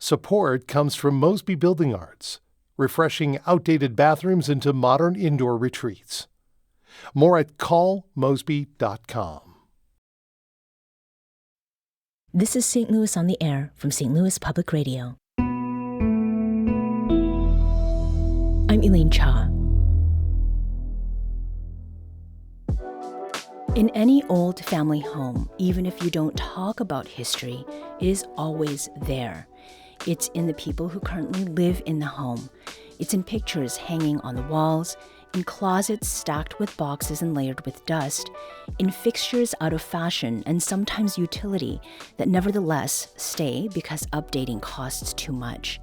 Support comes from Mosby Building Arts, refreshing outdated bathrooms into modern indoor retreats. More at callmosby.com. This is St. Louis on the Air from St. Louis Public Radio. I'm Elaine Cha. In any old family home, even if you don't talk about history, it is always there. It's in the people who currently live in the home. It's in pictures hanging on the walls, in closets stacked with boxes and layered with dust, in fixtures out of fashion and sometimes utility that nevertheless stay because updating costs too much.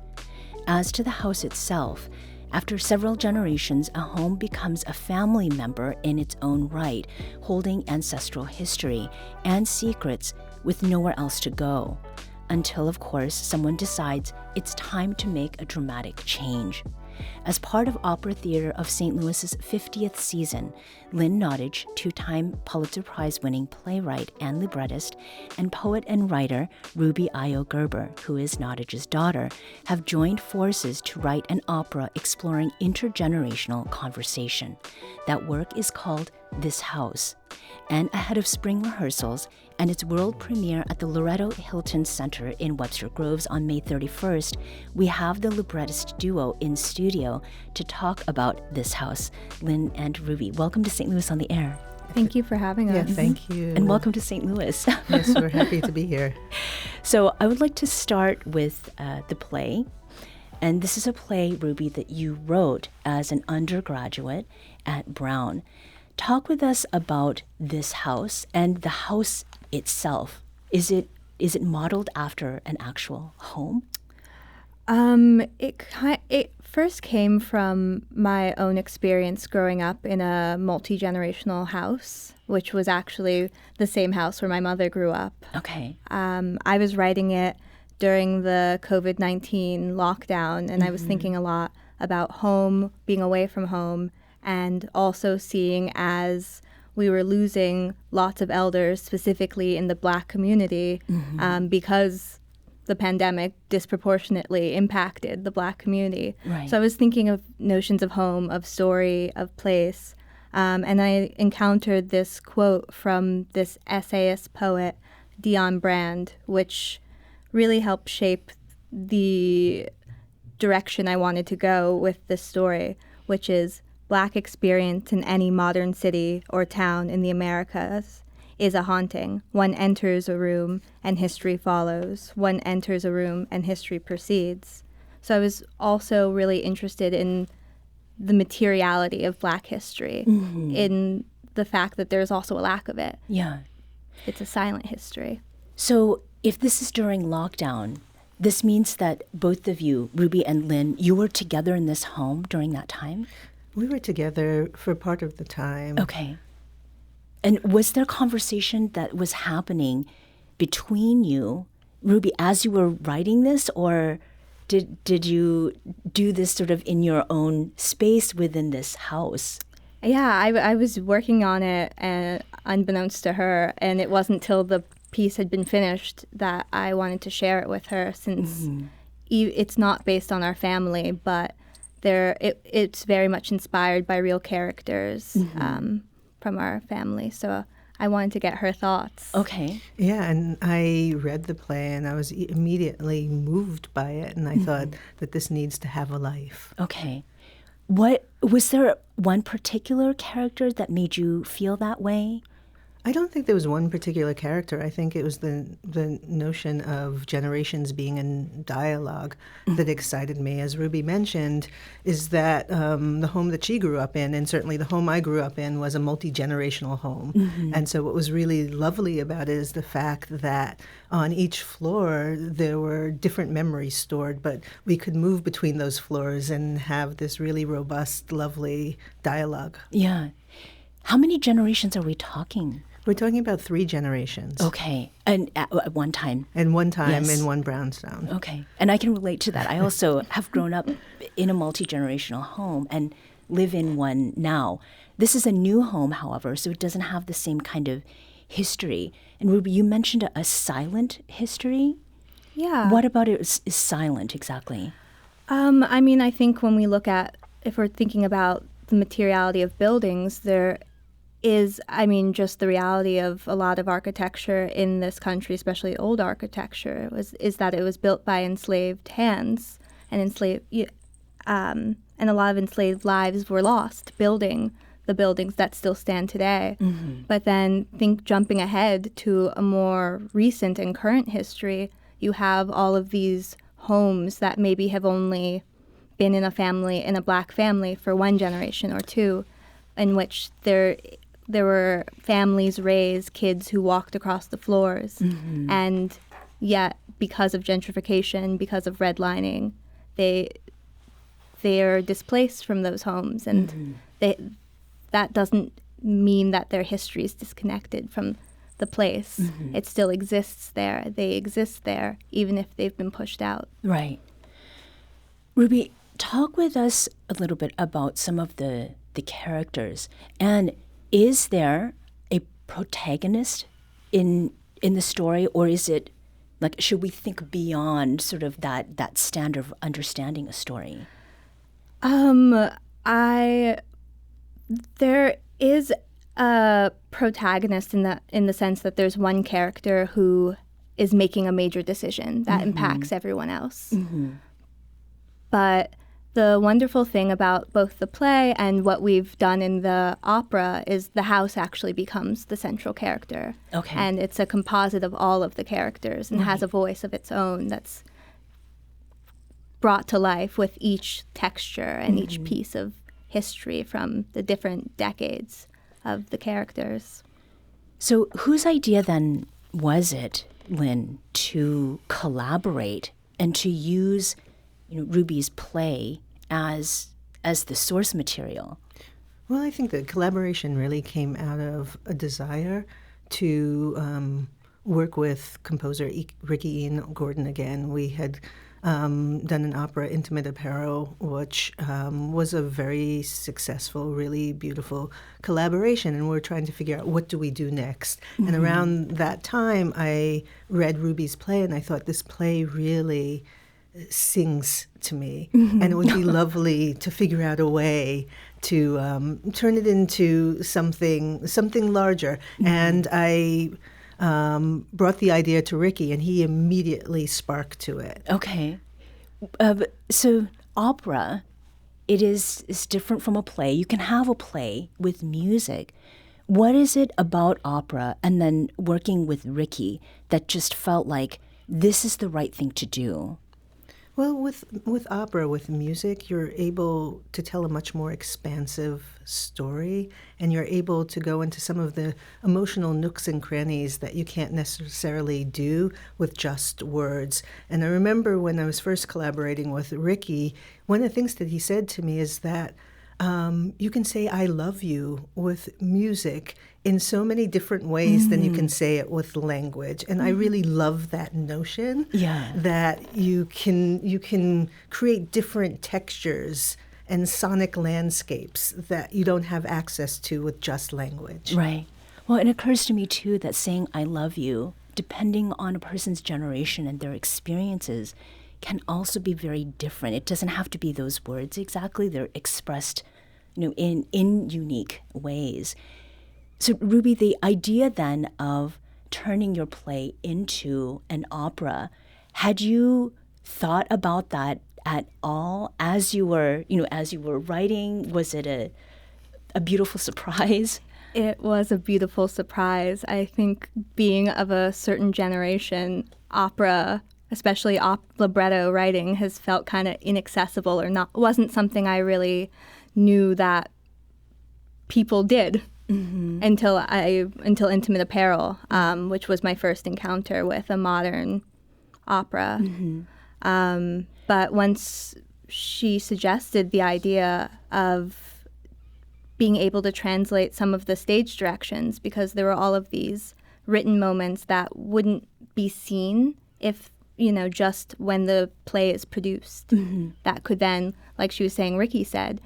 As to the house itself, after several generations, a home becomes a family member in its own right, holding ancestral history and secrets with nowhere else to go. Until, of course, someone decides it's time to make a dramatic change. As part of Opera Theater of St. Louis's 50th season, Lynn Nottage, two-time Pulitzer Prize winning playwright and librettist, and poet and writer Ruby Aiyo Gerber, who is Nottage's daughter, have joined forces to write an opera exploring intergenerational conversation. That work is called This House. And ahead of spring rehearsals and its world premiere at the Loretto Hilton Center in Webster Groves on May 31st, we have the librettist duo in studio to talk about This House. Lynn and Ruby, welcome to St. Louis on the Air. Thank you for having us. Yeah, thank you. And welcome to St. Louis. Yes, we're happy to be here. So I would like to start with the play. And this is a play, Ruby, that you wrote as an undergraduate at Brown. Talk with us about this house and the house itself. Is it modeled after an actual home? It first came from my own experience growing up in a multi-generational house, which was actually the same house where my mother grew up. Okay. I was writing it during the COVID-19 lockdown, and I was thinking a lot about home, being away from home, and also seeing as we were losing lots of elders, specifically in the Black community, because the pandemic disproportionately impacted the Black community. Right. So I was thinking of notions of home, of story, of place, and I encountered this quote from this essayist poet, Dion Brand, which really helped shape the direction I wanted to go with this story, which is Black experience in any modern city or town in the Americas is a haunting. One enters a room and history follows. One enters a room and history proceeds. So I was also really interested in the materiality of Black history, in the fact that there's also a lack of it. Yeah. It's a silent history. So if this is during lockdown, this means that both of you, Ruby and Lynn, you were together in this home during that time? We were together for part of the time. Okay. And was there conversation that was happening between you, Ruby, as you were writing this, or did you do this sort of in your own space within this house? Yeah, I was working on it unbeknownst to her, and it wasn't till the piece had been finished that I wanted to share it with her, since it's not based on our family, but it's very much inspired by real characters from our family. So I wanted to get her thoughts. Okay. Yeah, and I read the play and I was immediately moved by it, and I thought that this needs to have a life. Okay. What was there one particular character that made you feel that way? I don't think there was one particular character. I think it was the notion of generations being in dialogue that excited me. As Ruby mentioned, is that the home that she grew up in, and certainly the home I grew up in, was a multi-generational home. And so what was really lovely about it is the fact that on each floor there were different memories stored, but we could move between those floors and have this really robust, lovely dialogue. Yeah. How many generations are we talking? We're talking about 3 generations. Okay. And at one time. And one time Yes. in one brownstone. Okay. And I can relate to that. I also have grown up in a multi-generational home and live in one now. This is a new home, however, so it doesn't have the same kind of history. And Ruby, you mentioned a silent history? Yeah. What about it is silent exactly? I think when we look at, if we're thinking about the materiality of buildings, there is, just the reality of a lot of architecture in this country, especially old architecture, is that it was built by enslaved hands, and and a lot of enslaved lives were lost building the buildings that still stand today. Mm-hmm. But then jumping ahead to a more recent and current history, you have all of these homes that maybe have only been in a black family for one generation or two, in which there were families raised kids who walked across the floors. Mm-hmm. And yet, because of gentrification, because of redlining, they are displaced from those homes, and that doesn't mean that their history is disconnected from the place. Mm-hmm. It still exists there. They exist there, even if they've been pushed out. Right. Ruby, talk with us a little bit about some of the characters. And is there a protagonist in the story, or is it like, should we think beyond sort of that standard of understanding a story? There is a protagonist in the sense that there's one character who is making a major decision that impacts everyone else. Mm-hmm. But the wonderful thing about both the play and what we've done in the opera is the house actually becomes the central character. Okay. And it's a composite of all of the characters and has a voice of its own that's brought to life with each texture and each piece of history from the different decades of the characters. So whose idea then was it, Lynn, to collaborate and to use Ruby's play as the source material? Well, I think the collaboration really came out of a desire to work with composer Ruby Aiyo Gerber again. We had done an opera, Intimate Apparel, which was a very successful, really beautiful collaboration, and we're trying to figure out what do we do next. Mm-hmm. And around that time, I read Ruby's play, and I thought this play really sings to me, and it would be lovely to figure out a way to turn it into something larger. And I brought the idea to Ricky, and he immediately sparked to it. Okay. So opera, it is different from a play. You can have a play with music. What is it about opera and then working with Ricky that just felt like this is the right thing to do? Well, with opera, with music, you're able to tell a much more expansive story, and you're able to go into some of the emotional nooks and crannies that you can't necessarily do with just words. And I remember when I was first collaborating with Ricky, one of the things that he said to me is that you can say I love you with music in so many different ways than you can say it with language. And I really love that notion that you can create different textures and sonic landscapes that you don't have access to with just language. Right. Well, it occurs to me, too, that saying I love you, depending on a person's generation and their experiences, can also be very different. It doesn't have to be those words exactly. They're expressed, in unique ways. So, Ruby, the idea then of turning your play into an opera, had you thought about that at all as you were writing? Was it a beautiful surprise? It was a beautiful surprise. I think being of a certain generation, opera, especially libretto writing, has felt kind of inaccessible or wasn't something I really knew that people did until Intimate Apparel, which was my first encounter with a modern opera. But once she suggested the idea of being able to translate some of the stage directions, because there were all of these written moments that wouldn't be seen if just when the play is produced, that could then, like she was saying, Ricky said,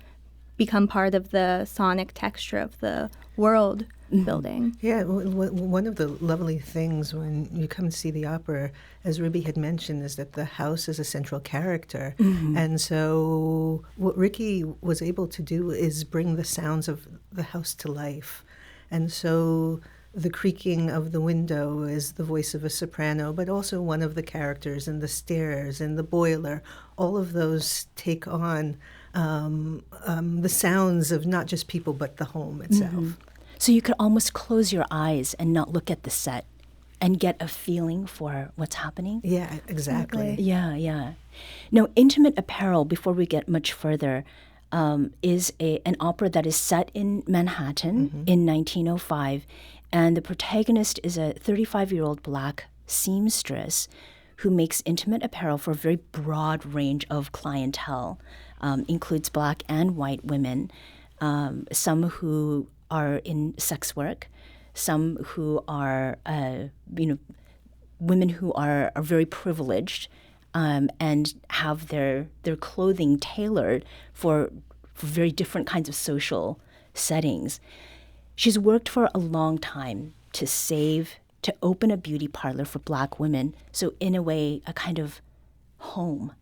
become part of the sonic texture of the world. building. Yeah, one of the lovely things when you come to see the opera, as Ruby had mentioned, is that the house is a central character. And so what Ricky was able to do is bring the sounds of the house to life. And so the creaking of the window is the voice of a soprano, but also one of the characters, and the stairs and the boiler. All of those take on the sounds of not just people, but the home itself. So you could almost close your eyes and not look at the set and get a feeling for what's happening. Yeah, exactly. Yeah. Now, Intimate Apparel, before we get much further, is an opera that is set in Manhattan in 1905. And the protagonist is a 35-year-old black seamstress who makes intimate apparel for a very broad range of clientele, includes black and white women, some who are in sex work, some who are, women who are very privileged and have their clothing tailored for very different kinds of social settings. She's worked for a long time to open a beauty parlor for black women. So in a way, a kind of home,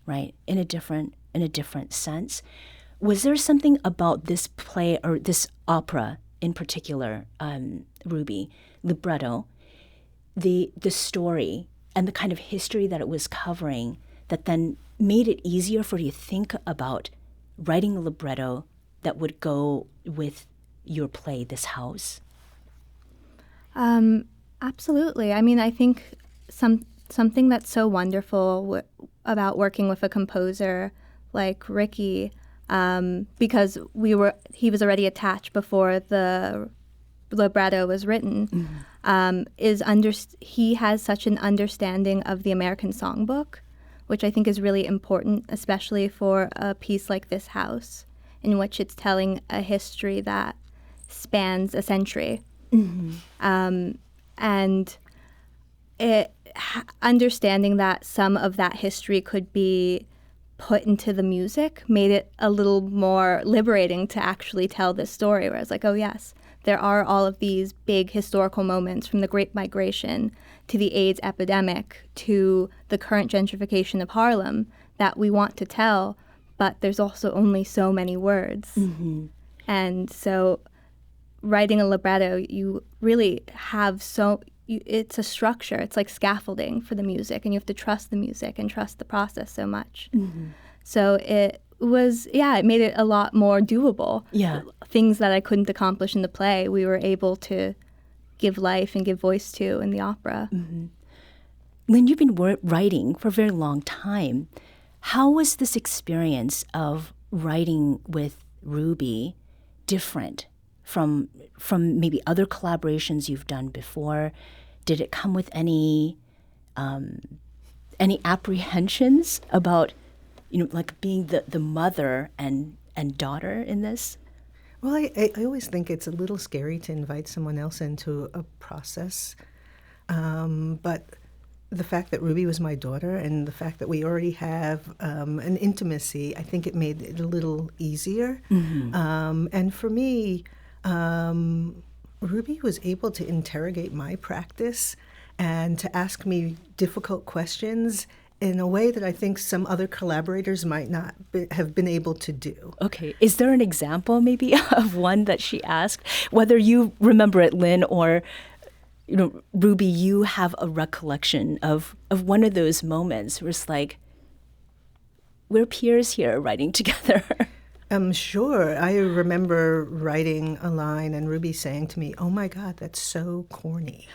right? In a different sense. Was there something about this play or this opera in particular, Ruby, libretto, the story and the kind of history that it was covering that then made it easier for you to think about writing a libretto that would go with your play, This House? Absolutely. I mean, I think something that's so wonderful about working with a composer like Ricky, because he was already attached before the libretto was written, he has such an understanding of the American songbook, which I think is really important, especially for a piece like This House, in which it's telling a history that spans a century. And understanding that some of that history could be put into the music made it a little more liberating to actually tell this story, where I was like, oh yes, there are all of these big historical moments, from the Great Migration to the AIDS epidemic to the current gentrification of Harlem, that we want to tell, but there's also only so many words. And so writing a libretto, you really have it's a structure. It's like scaffolding for the music, and you have to trust the music and trust the process so much. So it made it a lot more doable. Yeah. Things that I couldn't accomplish in the play, we were able to give life and give voice to in the opera. Lynn, you've been writing for a very long time. How was this experience of writing with Ruby different from maybe other collaborations you've done before? Did it come with any apprehensions about, like being the mother and daughter in this? Well, I always think it's a little scary to invite someone else into a process, but the fact that Ruby was my daughter and the fact that we already have an intimacy, I think it made it a little easier. And for me, Ruby was able to interrogate my practice and to ask me difficult questions in a way that I think some other collaborators might not have been able to do. Okay. Is there an example maybe of one that she asked? Whether you remember it, Lynn, or Ruby, you have a recollection of one of those moments where it's like, we're peers here writing together. Sure. I remember writing a line and Ruby saying to me, "Oh my God, that's so corny."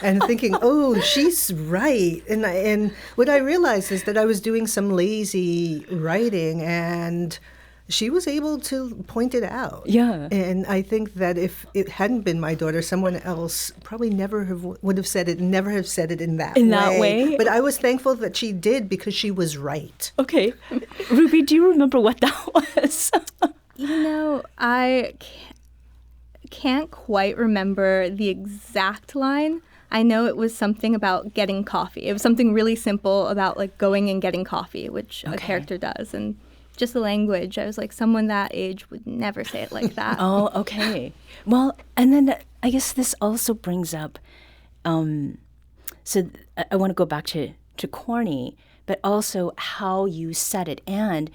And thinking, oh, she's right. And what I realized is that I was doing some lazy writing, and she was able to point it out. Yeah. And I think that if it hadn't been my daughter, someone else probably would have said it, never have said it in that way. But I was thankful that she did, because she was right. Okay. Ruby, do you remember what that was? I can't quite remember the exact line. I know it was something about getting coffee. It was something really simple about like going and getting coffee, which a character does. And just the language. I was like, someone that age would never say it like that. Oh, okay. Well, and then I guess this also brings up, so I want to go back to corny, but also how you said it, and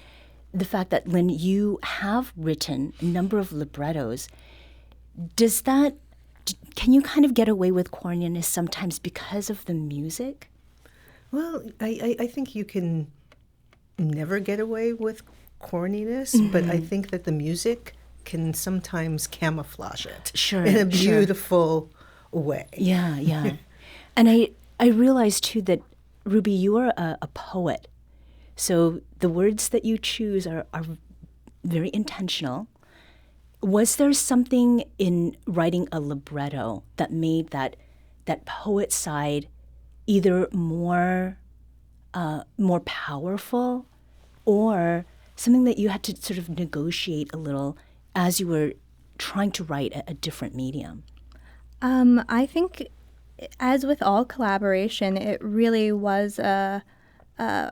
the fact that, Lynn, you have written a number of librettos. Can you kind of get away with corniness sometimes because of the music? Well, I think you can never get away with corniness, but I think that the music can sometimes camouflage it in a beautiful way. Yeah. And I realized, too, that, Ruby, you are a poet. So the words that you choose are very intentional. Was there something in writing a libretto that made that poet side either more powerful, or something that you had to sort of negotiate a little as you were trying to write a different medium? I think, as with all collaboration, it really was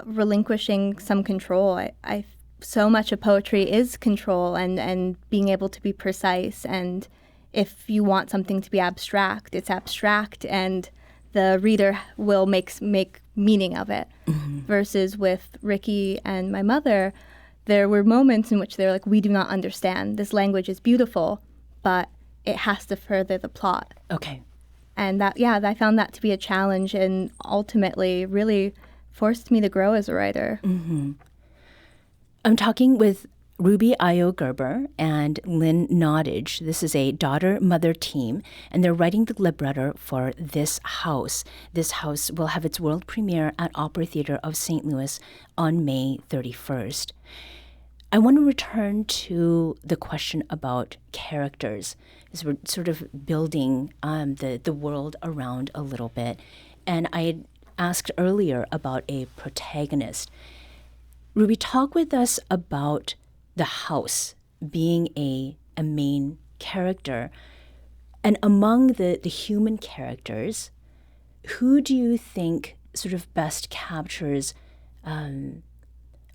relinquishing some control. I so much of poetry is control and being able to be precise. And if you want something to be abstract, it's abstract, and the reader will make meaning of it. Mm-hmm. Versus with Ricky and my mother, there were moments in which they were like, we do not understand. This language is beautiful, but it has to further the plot. Okay. And I found that to be a challenge, and ultimately really forced me to grow as a writer. Mm-hmm. I'm talking with Ruby Aiyo Gerber and Lynn Nottage. This is a daughter-mother team, and they're writing the libretto for This House. This House will have its world premiere at Opera Theatre of St. Louis on May 31st. I want to return to the question about characters, as we're sort of building the world around a little bit. And I had asked earlier about a protagonist. Ruby, talk with us about the house being a main character. And among the human characters, who do you think sort of best captures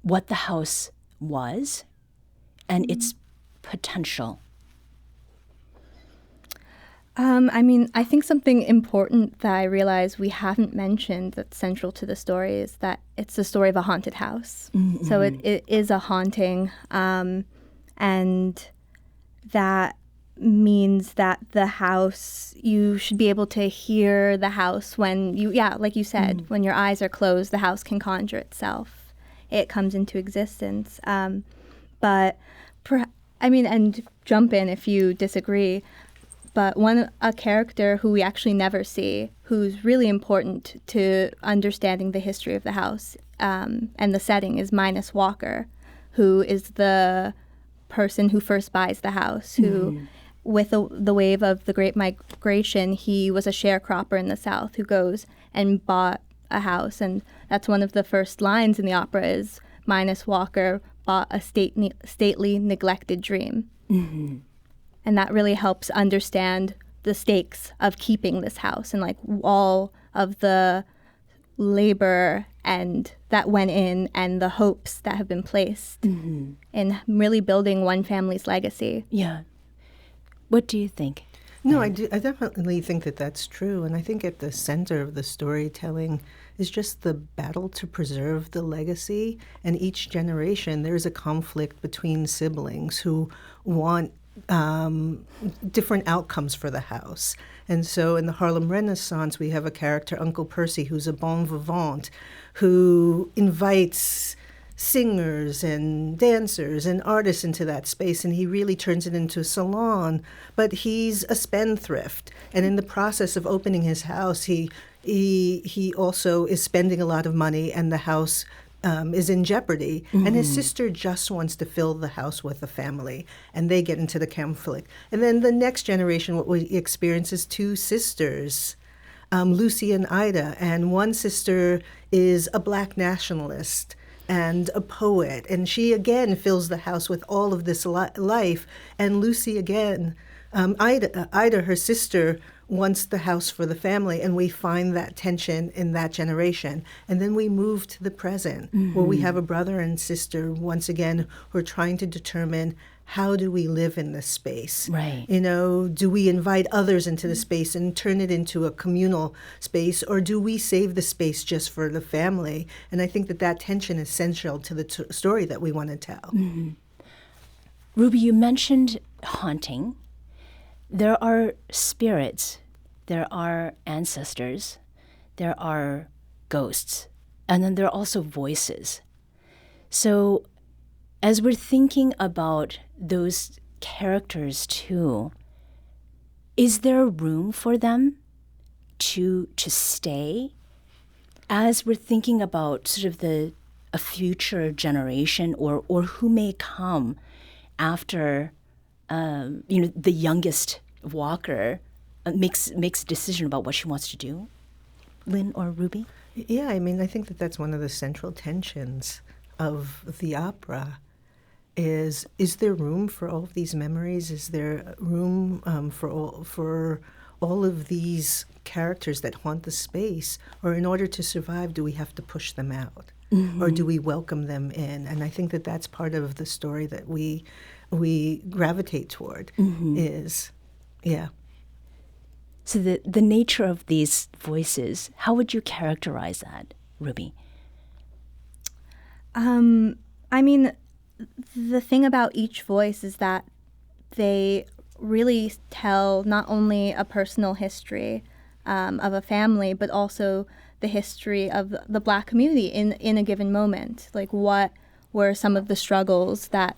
what the house was and its potential? I think something important that I realize we haven't mentioned that's central to the story is that it's the story of a haunted house. Mm-hmm. So it is a haunting, and that means that the house, you should be able to hear the house when like you said, when your eyes are closed, the house can conjure itself. It comes into existence. And jump in if you disagree. But a character who we actually never see, who's really important to understanding the history of the house and the setting, is Minus Walker, who is the person who first buys the house, who, with the wave of the Great Migration, he was a sharecropper in the South who goes and bought a house. And that's one of the first lines in the opera is, Minus Walker bought a stately, neglected dream. Mm-hmm. And that really helps understand the stakes of keeping this house and like all of the labor and that went in and the hopes that have been placed in really building one family's legacy. Yeah. What do you think? No, I definitely think that that's true. And I think at the center of the storytelling is just the battle to preserve the legacy. And each generation, there's a conflict between siblings who want different outcomes for the house. And so in the Harlem Renaissance, we have a character, Uncle Percy, who's a bon vivant, who invites singers and dancers and artists into that space, and he really turns it into a salon. But he's a spendthrift, and in the process of opening his house, he also is spending a lot of money, and the house is in jeopardy. Mm-hmm. And his sister just wants to fill the house with a family, and they get into the conflict. And then the next generation, what we experience is two sisters, Lucy and Ida, and one sister is a black nationalist and a poet, and she again fills the house with all of this life. And Lucy again, Ida, her sister, wants the house for the family, and we find that tension in that generation. And then we move to the present, where we have a brother and sister, once again, who are trying to determine, how do we live in this space? Right. Do we invite others into the space and turn it into a communal space, or do we save the space just for the family? And I think that tension is central to the story that we want to tell. Ruby, you mentioned haunting. There are spirits, there are ancestors, there are ghosts, and then there are also voices. So as we're thinking about those characters too, is there room for them to stay? As we're thinking about sort of a future generation or who may come after the youngest walker makes a decision about what she wants to do? Lynn or Ruby? Yeah, I mean, I think that that's one of the central tensions of the opera. Is there room for all of these memories? Is there room for all of these characters that haunt the space? Or in order to survive, do we have to push them out? Or do we welcome them in? And I think that that's part of the story that we gravitate toward is, yeah. So the nature of these voices, how would you characterize that, Ruby? I mean, the thing about each voice is that they really tell not only a personal history of a family, but also the history of the Black community in a given moment. Like, what were some of the struggles that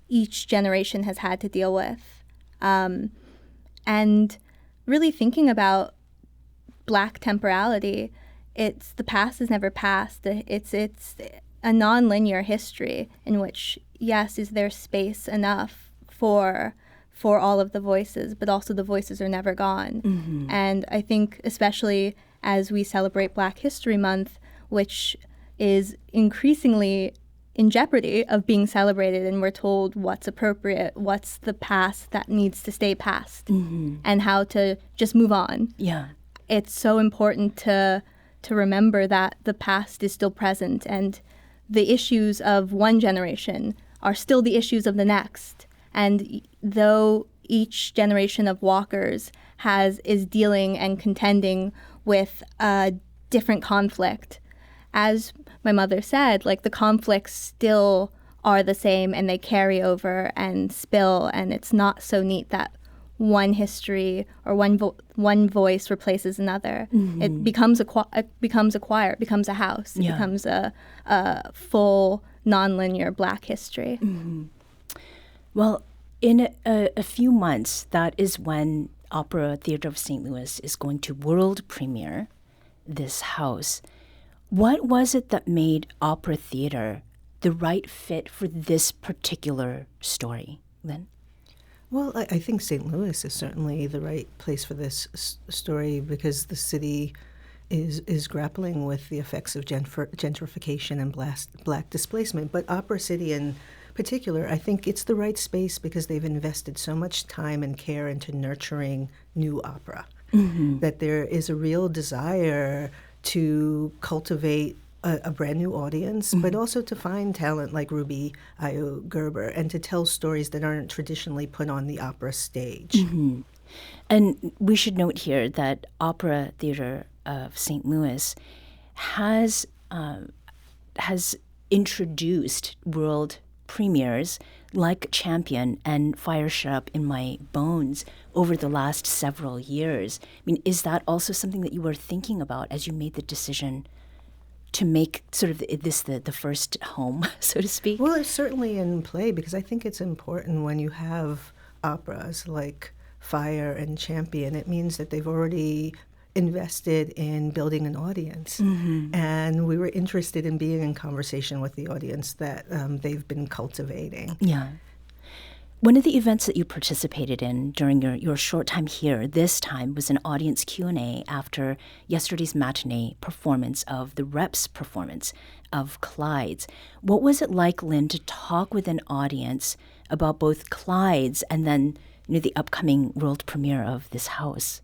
each generation has had to deal with? And really thinking about Black temporality, it's the past is never past. It's a non-linear history in which, yes, is there space enough for all of the voices, but also the voices are never gone. And I think especially as we celebrate Black History Month, which is increasingly in jeopardy of being celebrated, and we're told what's appropriate, what's the past that needs to stay past, and how to just move on. Yeah. It's so important to remember that the past is still present, and the issues of one generation are still the issues of the next. And though each generation of walkers is dealing and contending with a different conflict, as my mother said, like, the conflicts still are the same and they carry over and spill, and it's not so neat that one history or one voice replaces another. It becomes a choir, it becomes a house, it becomes a full nonlinear Black history. Well, in a few months, that is when Opera Theatre of St. Louis is going to world premiere this house. What was it that made opera theater the right fit for this particular story, Lynn? Well, I think St. Louis is certainly the right place for this story, because the city is grappling with the effects of gentrification and Black displacement. But Opera City in particular, I think it's the right space because they've invested so much time and care into nurturing new opera, that there is a real desire to cultivate a brand new audience, but also to find talent like Ruby Aiyo Gerber and to tell stories that aren't traditionally put on the opera stage. And we should note here that Opera Theatre of St. Louis has introduced world premieres like Champion and Fire Shut Up in My Bones over the last several years. I mean, is that also something that you were thinking about as you made the decision to make sort of this the first home, so to speak? Well, it's certainly in play, because I think it's important when you have operas like Fire and Champion. It means that they've already invested in building an audience. And we were interested in being in conversation with the audience that they've been cultivating. Yeah. One of the events that you participated in during your short time here this time was an audience Q&A after yesterday's matinee performance of the Reps performance of Clyde's. What was it like, Lynn, to talk with an audience about both Clyde's and then the upcoming world premiere of this house?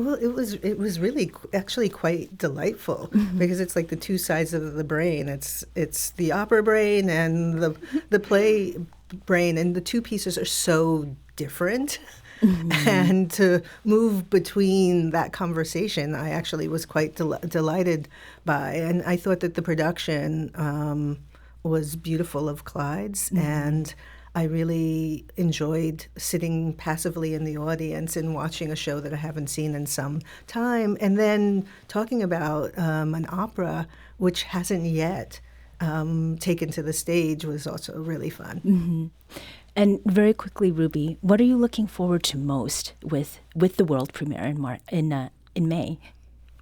Well, it was really actually quite delightful because it's like the two sides of the brain. It's the opera brain and the play brain, and the two pieces are so different. And to move between that conversation, I actually was quite delighted by. And I thought that the production was beautiful of Clyde's, and I really enjoyed sitting passively in the audience and watching a show that I haven't seen in some time, and then talking about an opera which hasn't yet taken to the stage was also really fun. Mm-hmm. And very quickly, Ruby, what are you looking forward to most with the world premiere in May?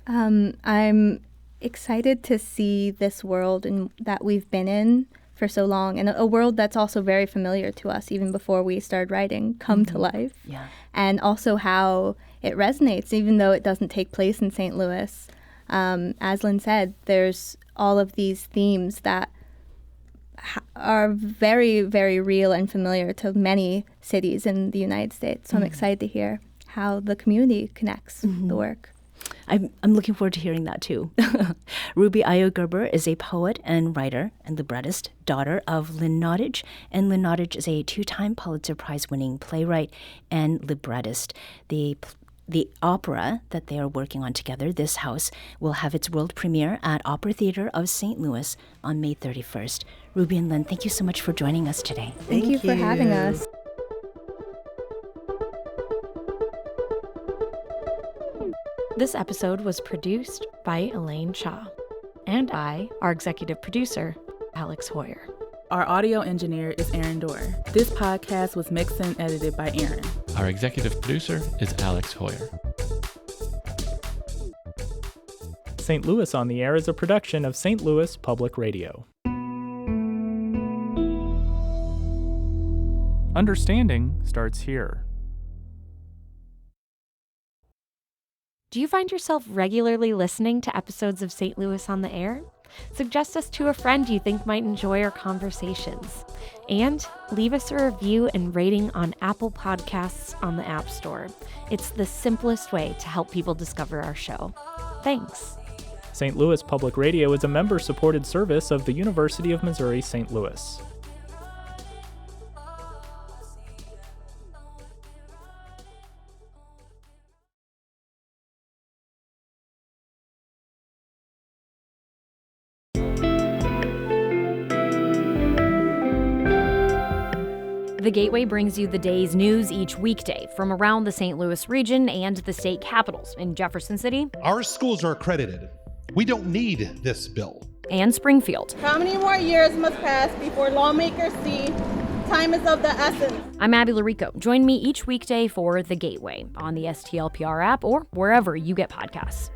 I'm excited to see this world that we've been in for so long, and a world that's also very familiar to us even before we started writing come to life. Yeah. And also how it resonates, even though it doesn't take place in St. Louis. As Lynn said, there's all of these themes that are very, very real and familiar to many cities in the United States. So I'm excited to hear how the community connects the work. I'm looking forward to hearing that too. Ruby Aiyo Gerber is a poet and writer and librettist, daughter of Lynn Nottage. And Lynn Nottage is a 2-time Pulitzer Prize winning playwright and librettist. The opera that they are working on together, This House, will have its world premiere at Opera Theater of St. Louis on May 31st. Ruby and Lynn, thank you so much for joining us today. Thank you for having us. This episode was produced by Elaine Shaw. And our executive producer, Alex Hoyer. Our audio engineer is Aaron Dorr. This podcast was mixed and edited by Aaron. Our executive producer is Alex Hoyer. St. Louis on the Air is a production of St. Louis Public Radio. Understanding starts here. Do you find yourself regularly listening to episodes of St. Louis on the Air? Suggest us to a friend you think might enjoy our conversations. And leave us a review and rating on Apple Podcasts on the App Store. It's the simplest way to help people discover our show. Thanks. St. Louis Public Radio is a member-supported service of the University of Missouri St. Louis. The Gateway brings you the day's news each weekday from around the St. Louis region and the state capitals in Jefferson City. Our schools are accredited. We don't need this bill. And Springfield. How many more years must pass before lawmakers see time is of the essence? I'm Abby Larico. Join me each weekday for The Gateway on the STLPR app or wherever you get podcasts.